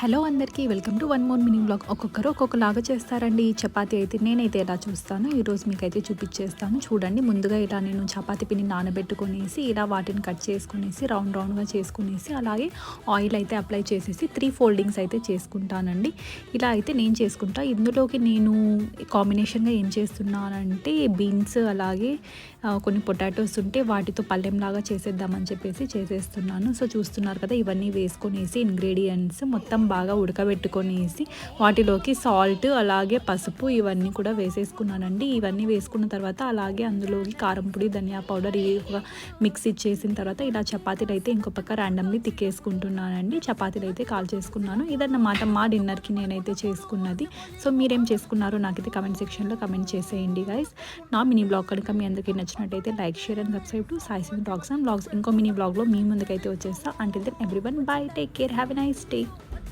Hello అందరికీ welcome to one more mini blog. ఒక్కొక్కరు ఒక్కొక్కలాగా చేస్తారండి. చపాతీ అయితే నేనైతే ఎలా చూస్తాను ఈరోజు మీకైతే చూపించేస్తాను. చూడండి, ముందుగా ఇలా నేను చపాతీ పిండి నానబెట్టుకునేసి ఇలా వాటిని కట్ చేసుకునేసి రౌండ్గా చేసుకునేసి అలాగే ఆయిల్ అయితే అప్లై చేసేసి 3 ఫోల్డింగ్స్ అయితే చేసుకుంటానండి. ఇలా అయితే నేను చేసుకుంటా. ఇందులోకి నేను కాంబినేషన్గా ఏం చేస్తున్నానంటే బీన్స్ అలాగే కొన్ని పొటాటోస్ ఉంటే వాటితో పళ్ళెంలాగా చేసేద్దామని చెప్పేసి చేసేస్తున్నాను. సో చూస్తున్నారు కదా, ఇవన్నీ వేసుకొనేసి ఇంగ్రీడియంట్స్ మొత్తం బాగా ఉడకబెట్టుకొనేసి వాటిలోకి సాల్ట్ అలాగే పసుపు ఇవన్నీ కూడా వేసేసుకున్నానండి. ఇవన్నీ వేసుకున్న తర్వాత అలాగే అందులోకి కారం పొడి, ధనియా పౌడర్ ఇవి మిక్స్ ఇచ్చేసిన తర్వాత ఇలా చపాతీలు అయితే ఇంకో పక్క ర్యాండమ్లీ తిక్కేసుకుంటున్నానండి. చపాతీలు అయితే కాల్ చేసుకున్నాను. ఇదన్నమాట మా డిన్నర్కి నేనైతే చేసుకున్నది. సో మీరేం చేసుకున్నారో నాకైతే కమెంట్ సెక్షన్లో కమెంట్ చేసేయండి గైస్. నా మినీ బ్లాగ్ కనుక మీ అందరికీ నచ్చినట్టయితే like, share and subscribe to Sai Singh vlogs and vlogs. ఇంకో మినీ బ్లాగ్లో మీ ముందుకైతే వచ్చేస్తా. Until then everyone, bye, take care, have a nice day.